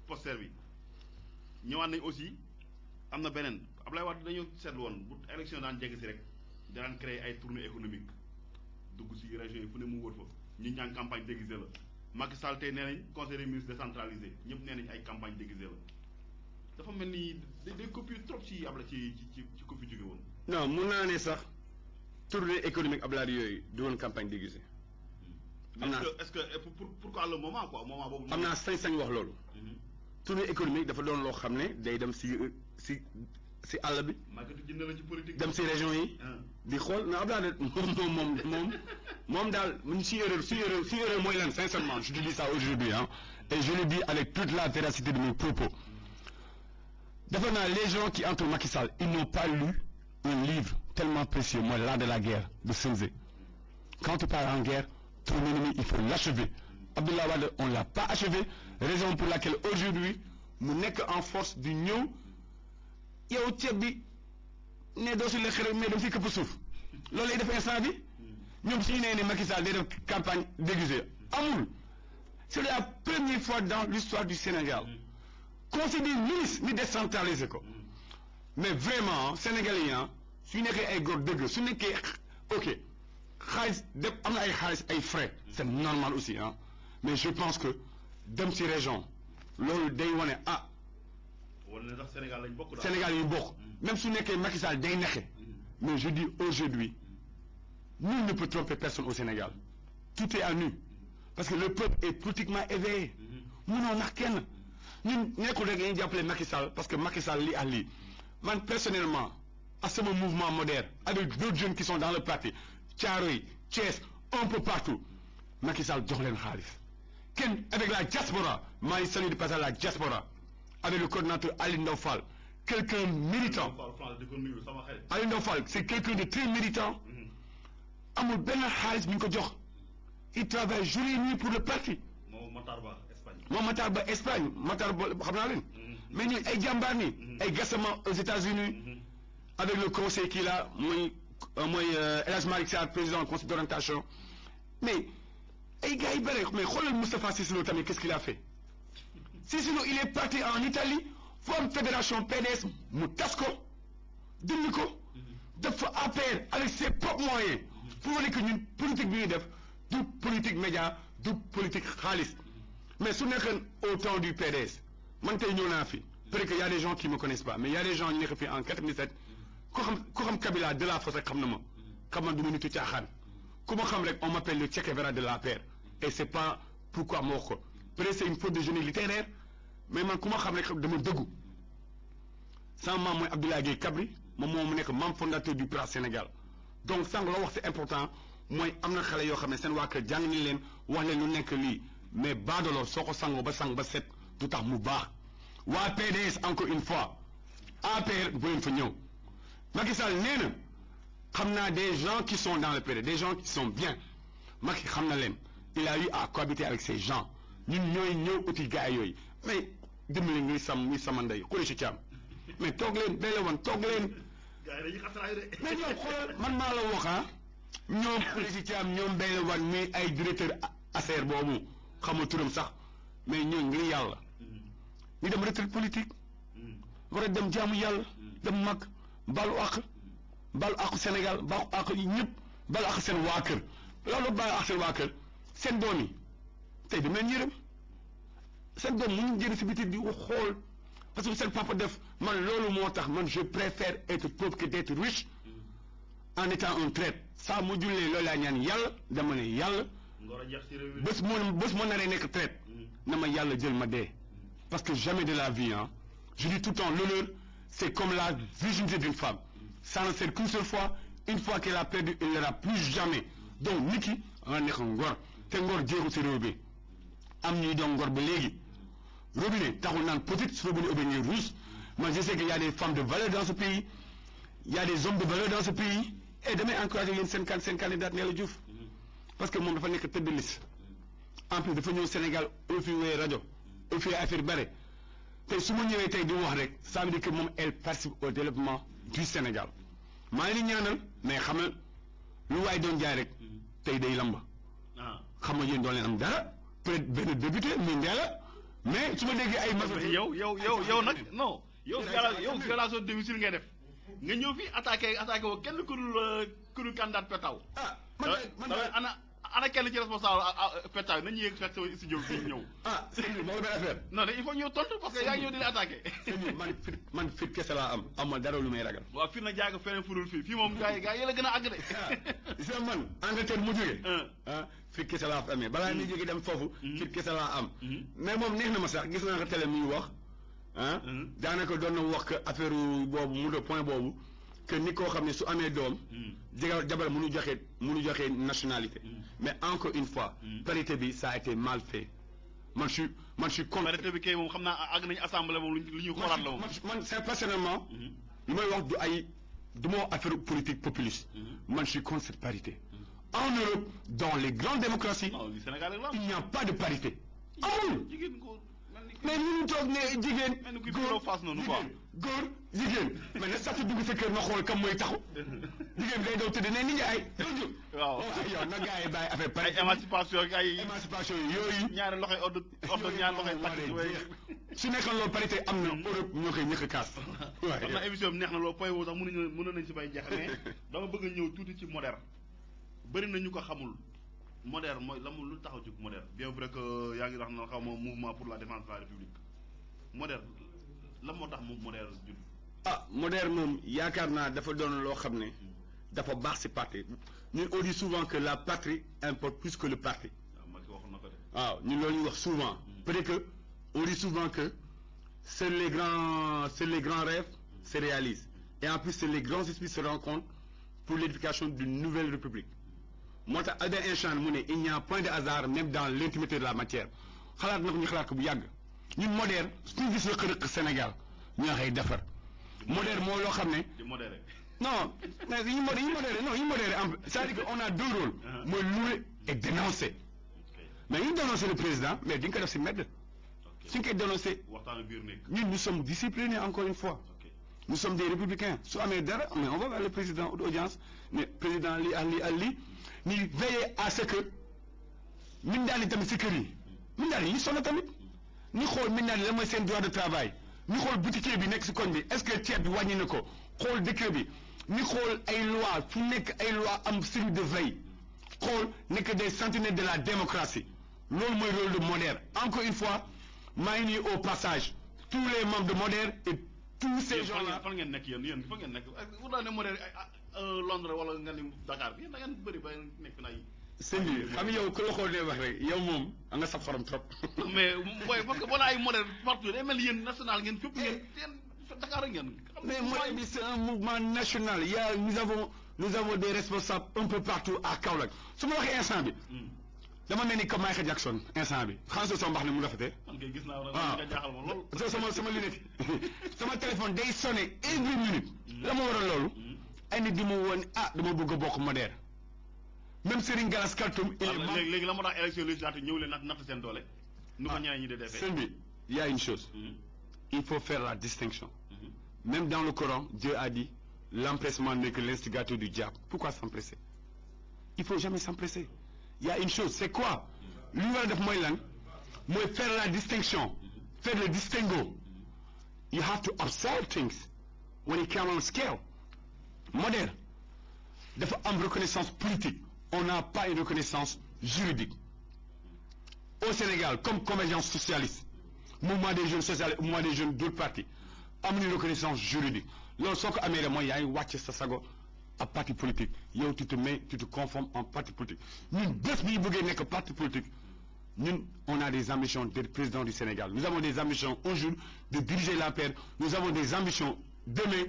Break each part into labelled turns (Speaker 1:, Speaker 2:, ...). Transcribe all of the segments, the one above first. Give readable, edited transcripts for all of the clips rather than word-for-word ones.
Speaker 1: poster bi ñëwaat nañ aussi am na beneen Ablaye Wade dañoo seetlu woon bu élection daan jege si rek daan créer ay tournée économique dugg si région yi fu ne mu wër fa ñi ñaa ngi campagne déguisée la Macky Sall tey nee nañ conseil des ministres décentralisé ñëpp nee nañ ay campagne déguisée la dafa mel ni day copier trop ci Abla ci ko fi jóge woon.
Speaker 2: non mun naa ne sax tournée économique Ablaye yooyu du woon campagne déguisée.
Speaker 1: est-ce que pourquoi le moment quoi moment boobu.
Speaker 2: am naa sañ-sañ wax loolu. tournée économique dafa doon loo xam ne day dem si àll bi.
Speaker 1: màggatu jënd la ci politique.
Speaker 2: dem si région yi. di xool non Abdoulaye moom daal si erreur mooy lan sincèrement je te dis ça aujourd'hui hein et je le dis avec toute la véracité de mes propos. dafa naa les gens qui entourent Macky Sall ils n'ont pas lu un livre tellement précieux mooy l'art de la guerre de Sun Tzu. Quand tu pars en guerre ton ennemi il faut l'achever. Abdoulaye Wade on l'a pas achevé raison pour laquelle aujourd'hui mu nekk en force di ñëw yow ceeb bi ne doo si lekk rek mais doo si këpp suuf loolu lay def instant bi ñoom suñu nee ne Macky Sall day def campagne déguisée amul c'est la première fois dans l'histoire du Sénégal conseil des ministres ni décentralisé ko mais vraiment Sénégalais yi su nekkee ay góor dëgg su nekkee ok xaalis def am na ay xaalis ay frais c'est normal aussi hein mais je pense que dem ci région loolu day wane
Speaker 1: wala sax Sénégal lañ bokk.
Speaker 2: Sénégal yu bokk même su nekkee Macky Sall day nexe mais je dis aujourd'hui nul ne peut tromper personne au Sénégal tout est à nu parce que le peuple est politiquement éveillé munoo nax kenn ñun nekkul rek dañuy jàppale Macky Sall parce que Macky Sall lii ak lii man personnellement à sama mouvement moderne avec d'autres jeunes qui sont dans le parti Thiaroye Thiès un peu partout Macky Sall jox leen xaalis kenn avec la diaspora maa ngi salué de passage la diaspora avec le coordinateur Ali Ndaw Fall quelqu'un méritant Ali Ndaw Fall c'est quelqu'un de très méritant amul benn xaalis bu ñu ko jox il travaille jour et nuit pour le parti
Speaker 1: moom Matar Ba
Speaker 2: Espagne Matar Ba xam naa leen mais ñun ay jàmbaar ni ay Gassama aux États-Unis avec le conseil kii là mooy El Hadj Malick Sarr président conseil d'orientation mais ay gars yi bëri mais xoolal Moustapha Cissé Lo tamit qu'est-ce qu'il a fait Cissé Lo il est parti en Italie fu am fédération PDS mu tas ko dindi ko def fa APR avec ses propres moyens pour wane que ñun politique bi ñuy def du politique média du politique xaalis mais su nekkoon au temps du PDS man tey ñëw naa fi peut-être que y a des gens qui me connaissent pas mais y a des gens ñu nekk fi en 97 ku xam Kabila de la Fosse rek xam na ma xam man du ma nitu caaxaan ku ma xam rek on m'appelle le Che Guevara de l'APR et c'est pas pourquoi ma wax ko peut-être c'est une faute de génie littéraire mais man ku ma xam rek dama dëggu sama maam mooy Abdoulaye Gueye Kabri moom moo mu nekk membre fondateur du PRA Sénégal donc sànq loo wax c'est important mooy am na xale yoo xam ne seen waa kër jàng nañ leen wax leen lu nekk lii mais baadolo soo ko sangoo ba sang ba set du tax mu baax waa PDS encore une fois APR bu leen fa ñëw Macky Sall nee na xam naa des gens qui sont dans le PDS des gens qui sont bien Macky xam na leen il a eu à cohabiter avec ces gens ñun ñooy ñëw uti gars yooyu mais dimbali muy sama ndey xule si caam mais toog leen bele woon toog leen mais ñoom xoolal man maa la wax ñoom xule si caam ñoom bele woon muy ay directeur affaire boobu xamul turam sax mais ñoo ngir yàlla ñu dem retraite politique war a dem jaamu yàlla dem mag balu àq Sénégal balu àq ñëpp balu àq seen waa kër loolu balu àq seen waa kër seen doom yi tey dama leen yërëm seen doom mu ñu jëri si biti di xool parce que seen papa def man loolu moo tax man je préfère être pauvre que d'être riche en étant un traître saa mu jullee loolu laa ñaan yàlla dama ne yàlla bés moo naree nekk traître na ma yàlla jël ma dee parce que jamais de la vie je dis tout le temps l'honneur c'est comme la virginité d'une femme ça ne sert qu'une seule fois une fois qu'elle a perdu elle n'aura plus jamais donc nit ki nga nekk ngor te ngor jeexul si réew bi am ñuy doon ngor ba léegi robinet taxul naan peut-être su robinet ubbi ñuy ruus man je sais que y a des femmes de valeur dans ce pays y a des hommes de valeur dans ce pays et damay encourager yéen seen candidat Ndella Diouf parce que moom dafa nekk tête de liste en plus dafa ñëw Sénégal offiwee rajo offiwee affaire bare tey su ma ñëwee tey di wax rek ça veut dire que moom elle participe au développement du Sénégal maa ngi ñaanal mais xam nga lu waay doon jaay rek tey day lamba xam nga yéen doon leen am dara peut-être benn député mi ndee la mais su ma déggee ay
Speaker 1: mais yow nag non yow violation de domicile ngay def nga ñëw fi attaqué woo kenn ku dul candidat Petaw. ana kenn ci responsable Petaw nañu yéeg fekk sama studio fii ñëw.
Speaker 2: sëñ bi moo benn affaire.
Speaker 1: non il faut ñëw tontu parce que yaa ngi ñëw di la attaqué.
Speaker 2: sëñ bi man fit kese laa am ma dara lu may ragal.
Speaker 1: waaw fii nag jaay ko feneen furul fii moom gars yi la gën a àgg de.
Speaker 2: gis nga man Angleterre mu jógee. fit kese laa fa amee balaa ñuy jógee dem foofu. fit kese laa am. mais moom neex na ma sax gis naa ko télé muy wax. daanaka doon na wax que affaire boobu mu de point boobu que ni koo xam ne su amee doom. jabar mënu joxe nationalité. mais encore une fois. parité bi ça a été mal fait. man je suis contre.
Speaker 1: parité bi kay moom xam naa àgg nañu assemblée moom lu ñu xoolaat la moom.
Speaker 2: man c'est personnellement. li may wax du ma affaire politique populiste. man je suis contre cette parité. En Europe dans les grandes démocraties.
Speaker 1: non Sénégal
Speaker 2: il n'y a pas de parité. amul. mais ñu toog ne jigéen. góor jigéen mais ne sax dugg sa kër na xool kam mooy taxu jigéen day daw tëdd ne ni jaay.
Speaker 1: waaw
Speaker 2: yow na gars yi bàyyi affaire parité.
Speaker 1: ay
Speaker 2: émancipation yooyu.
Speaker 1: ñaari loxoy ordre ñaari loxoy takk.
Speaker 2: su nekkoon loolu parité am na Europe ñoo koy ñëkk a kaas.
Speaker 1: waaw xam naa émission bi neex na loolu point boobu sax mënoon nañu si bay jeex mais dama bëgg a ñëw tuuti ci moderne bëri na ñu ko xamul. moderne mooy la mu lu taxaw ci moderne bien vrai que yaa ngi wax na xaw ma mouvement pour la défense de la république moderne la moo tax moom moderne judd.
Speaker 2: moderne moom yaakaar naa dafa doon loo xam ne dafa baax si parti ñun on dit souvent que la patrie importe plus que le parti.
Speaker 1: waxoon na ko de.
Speaker 2: waaw ñun loolu ñu wax souvent. peut-être que on dit souvent que seuls les grands rêves se réalisent et en plus les grands esprits se rencontrent pour l'édification d'une nouvelle république. moo tax Albert Einstein mu ne il n'y a point de hasard même dans l'intimité de la matière xalaat na ko ñu xalaat ko bu yàgg ñun moderne suñu gis rëq-rëq Sénégal ñu xëy defar moderne moo loo xam ne.
Speaker 1: di modéré.
Speaker 2: non mais yi modéré am c'est-à-dire que on a deux rôles. mooy louer et dénoncer. mais ñu dénoncer le président mais di nga ko def si mbedd. suñ koy dénoncer.
Speaker 1: waxtaanu biir nekk.
Speaker 2: ñun nous sommes disciplinés encore une fois. nous sommes des républicains su amee dara mais on va vers le président d'audience ne président lii ak lii. ni veiller à ce que mindaan yi tamit si kër yi mindaan yi ñu sonn tamit ñu xool mindaan yi la mooy seen droit de travail ñu xool boutiquier bi nekk si koñ bi est-ce que ceeb bi wàññi na ko xool décret bi ñu xool ay loi fu nekk ay loi am cellule de veille xool nekk des sentinelles de la démocratie loolu mooy rôle de moderne encore une fois maa ngi nuyu au passage tous les membres de moderne et tous ces gens là.
Speaker 1: fan ngeen nekk yéen fan ngeen nekk bu daa ne moderne Londres wala nga ni Dakar bi da ngeen bëri ba nekk na ay.
Speaker 2: sëñ bi xam nga yow ku la xool ne wax rek yow moom a nga saf xorom trop.
Speaker 1: mais booy parce que boo ay moderne partout day mel ni yéen national ngeen fépp ngeen Dakar ak ngeen.
Speaker 2: mais moderne bi c'est un mouvement national il y a nous avons des responsables un peu partout à Kaolack su ma waxee instant bi. dama mel ni comme Michael Jackson instant bi xam nga sama mbax ne mu rafetee.
Speaker 1: man kay gis naa nga jaaxal ma lool.
Speaker 2: sama lunette sama téléphone day sonné every minute. la ma waral loolu. ay nit di ma woon dama bëgg a bokk moderne même Serigne Gallas Kaltoum.
Speaker 1: léegi la moo tax élection législative ñëw leen natt seen doole. nu ko ñeneen ñi di defee.
Speaker 2: sëñ bi il y a une chose. il faut faire la distinction. même dans le Coran Dieu a dit l'empressement n'est que l'instigateur du diable. Pourquoi s'empresser? Il faut jamais s'empresser. Il y a une chose, c'est quoi? Li ñu war a def mooy lan mooy faire la distinction, faire le distinguo. You have to observe things when it comes on scale. Moderne dafa am reconnaissance politique. On n'a pas une reconnaissance juridique. Au Sénégal, comme Convergence socialiste, mouvement des jeunes socialistes, mouvement des jeunes d'autres partis, amuñu reconnaissance juridique. Loolu soo ko amee la mooy yaa ngi wàcc sa sago ab parti politique yow tu te conformes en parti politique ñun bés bi ñu bëggee nekk parti politique ñun on a des ambitions d'être président du Sénégal. Nous avons des ambitions un jour de diriger l'APR. Nous avons des ambitions demain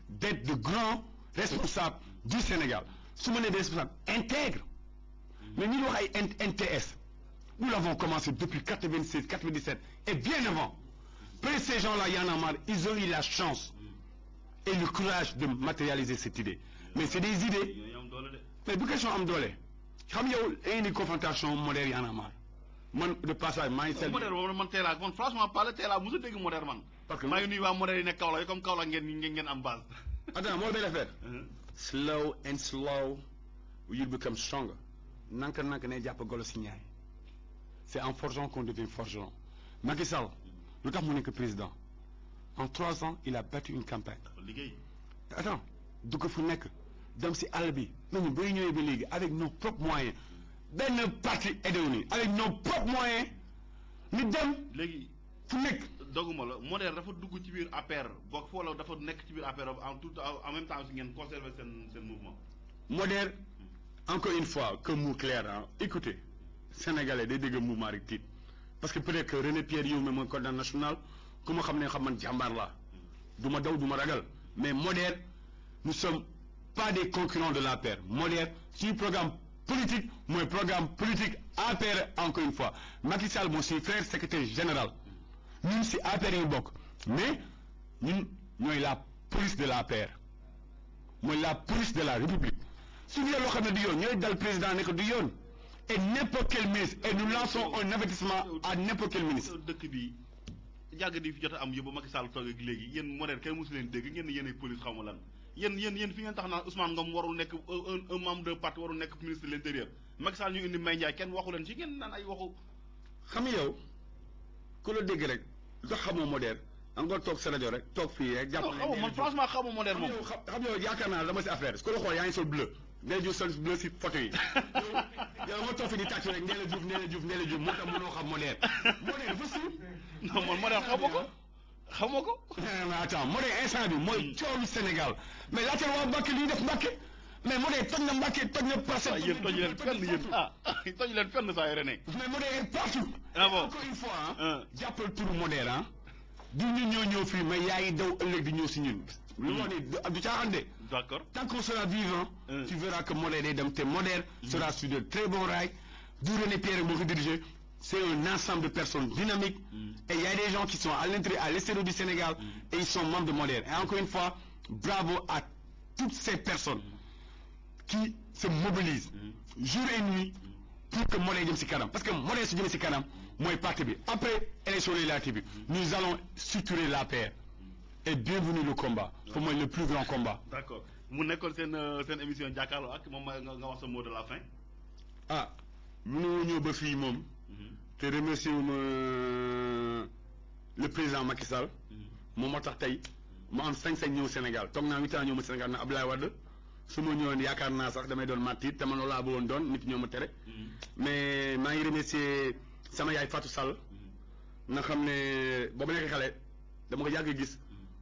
Speaker 2: d'être de grands responsables du Sénégal. su ma nee des responsables intègres mais ñu wax ay NTS nous l'avons commencé depuis 96 97 et bien avant. Peut-être ces gens-là y en a marre ils ont eu la chance et le courage de matérialiser cette idée mais c'est des idées mais bu question am doole xam yow indi confrontation moderne y en a marre man de passage maa ngi.
Speaker 1: moderne moom man tey laa man franchement parler tey laa mos a dégg moderne man.
Speaker 2: parce que
Speaker 1: maa ngi nuyu waa moderne yi nekk Kaolack comme Kaolack ngeen am base.
Speaker 2: attends moo benn affaire. slow and slow you become stronger. nanka ne jàpp golo si ñaay c'est en forgeant qu'on devient forgeron. Macky Sall lu tax mu nekk président en 3 ans il a battu une campagne.
Speaker 1: liggéey.
Speaker 2: attends dugg fu nekk dem si àll bi mais ñu bay ñëwee ba léegi avec nos propres moyens benn parti aidé avec nos propres moyens ñu dem.
Speaker 1: léegi
Speaker 2: fu nekk.
Speaker 1: doguma la moderne dafa dugg ci biir APR bokk foo la dafa nekk ci biir APR en même temps aussi ngeen conserver seen mouvement.
Speaker 2: moderne encore une fois que mot clair ah écoutez sénégalais day dégg mouvement rek tiit parce que peut-être que René Pierre yow mooy coordinateur national ku ma xam ne xam man jàmbaar laa du ma daw du ma ragal mais moderne nous sommes pas des concurrents de l'APR moderne suñu programme politique mooy programme politique APR encore une fois Macky Sall mooy suñu frère secrétaire général ñun si APR yi bokk mais ñun ñooy la police de l'APR mooy la police de la République su ñu loo xam ne du yoon ñooy dal président ne ko du yoon et n'importe quel ministre et nous lançons un avertissement à n'importe quel ministre.
Speaker 1: dëkk bi jàgg di fi jot a am yóbbu Macky Sall toog ak léegi yéen moderne kenn mosu leen dégg ngeen ne yéen ay police xaw ma lan yéen fi ngeen tax naan Ousmane Ngom warul nekk un membre de parti warul nekk ministre de l'intérieur Macky Sall ñu indi Mbaye Ndiaye kenn waxu leen ci ngeen naan ay waxu.
Speaker 2: xam nga yow ku la dégg rek lu tax xamoo moderne nga toog sa rajo rek toog fii rek. jàpp
Speaker 1: non man franchement xamoo moderne moom.
Speaker 2: xam yow yaakaar naa dama si affaire su ko la xool yaa ngi sol bleu Ndella Diouf sol bleu si photo yi yow nga toog fi di tàccu rek Ndella Diouf moo tax mënoo xam moderne dafa siiw.
Speaker 1: non man moderne xamoo ko.
Speaker 2: mais attends moderne instant bi mooy coowu Sénégal mais laajteel waa Mbacke li ñu def Mbacke mais moderne toj na Mbacke toj na Parcelles.
Speaker 1: yéen toj leen fenn yéen toj leen fenn saa yore ne.
Speaker 2: mais moderne partout.
Speaker 1: ah bon
Speaker 2: encore une fois jàppal turu moderne du ñu ñëw fii mais yaa ngi daw ëllëg di ñëw si ñun. lu wax ni du caaxaan de.
Speaker 1: d'accord
Speaker 2: tant qu'on sera vivant. tu verras que moderne day dem te moderne sera sur de très bons rails. du René Pierre moo ko dirigé c'est un ensemble de personnes dynamiques. et il y a des gens qui sont à l'intérieur à l'extérieur du Sénégal. et ils sont membres de moderne et encore une fois bravo à toutes ces personnes qui se mobilisent jour et nuit pour que moderne jëm si kanam parce que moderne su jëm si kanam mooy parti bi après élection législative bi nous allons structurer l'APR et bienvenue le combat pour moi le plus grand combat.
Speaker 1: d'accord mu nekkoon seen émission jàkkaarloo ak moom nga wax sa mot de la fin.
Speaker 2: ah mënoo ñëw ba fii moom. te remercier le président Macky Sall. moom moo tax tey mu am sañ-sañ ñëw Sénégal toog naa 8 ans ñëw ma Sénégal na Abdoulaye Wade su ma ñëwoon yaakaar naa sax damay doon màttiit te man loolu laa bëggoon doon nit ñoo ma tere. mais maa ngi remercier sama yaay Fatou Sall. na xam ne boobu nekk xale dama ko yàgg gis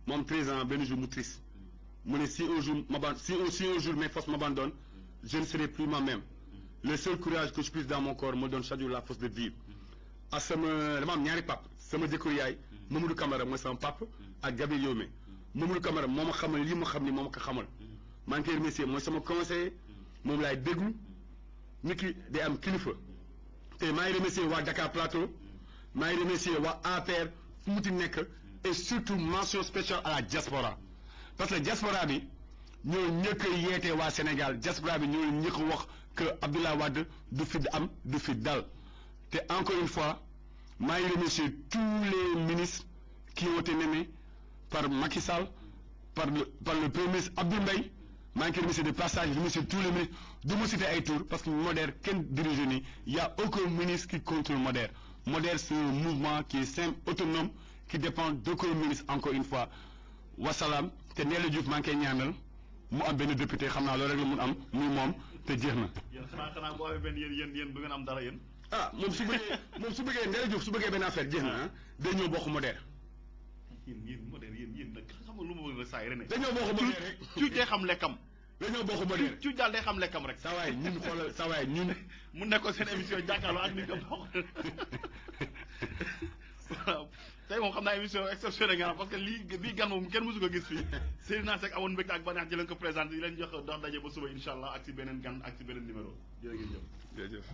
Speaker 2: moom 13 ans benn jour mu triste mu ne si un jour mes forces m'abandonnent je ne serai plus moi-même le seul courage que je puisse dans mon corps me donne chaque jour la force de vivre ak sama dama am ñaari pap sama jëkkër yaay Mamadou Camara mooy sama pap ak Gabriel Yomé Mamadou Camara moo ma xamal lii ma xam ni moo ma ko xamal maa ngi koy remercier mooy sama conseiller moom laay déglu nit ki day am kilifa te maa ngi remercier waa Dakar Plateau maa ngi remercier waa APR fu mu ti nekk et surtout mention spéciale à la diaspora parce que diaspora bi ñoo ñëkk a yeete waa Sénégal diaspora bi ñoo ñëkk a wax que Abdoulaye Wade du fi am du fi dal te encore une fois maa ngi remercier tous les ministres qui ont été nommés par Macky Sall par le premier ministre Abdoul Mbaye maa ngi koy remercier de passage remercier tous les ministres du ma citer ay tour parce que moderne kenn dirige ni y a aucun ministre qui contrôle moderne moderne c'est un mouvement qui est simple autonome qui dépend d'aucun ministre encore une fois wasalaam te Ndella Diouf maa ngi koy ñaanal mu am benn député xam naa loolu rek la mun am muy moom te jeex na.
Speaker 1: yéen xanaa boo amee benn yéen bu ngeen am dara yéen.
Speaker 2: ah moom su bëggee Ndella Diouf su bëggee benn affaire jeex na day ñëw bokk moderne.
Speaker 1: yéen moderne yéen nag xam nga lu ma bëgg rek saa yi ren.
Speaker 2: dañoo bokk moderne rek
Speaker 1: cuuj day xam lekkam.
Speaker 2: dañoo bokk moderne
Speaker 1: cuuj daal day xam lekkam rek.
Speaker 2: saa waay ñun xoolal saa waay ñun.
Speaker 1: mu nekkoon seen émission jàkkaarloo ak ni ko bokk. waaw tey moom xam naa émission exceptionnelle nga parce que bii gan moom kenn mësu ko gis fii Seydina Seck amoon mbégte ak bànneex di leen ko présenté di leen jox dox daje ba suba incha allah ak si beneen gan ak si beneen numéro jërë ngeen jëf.
Speaker 2: jërëjëf.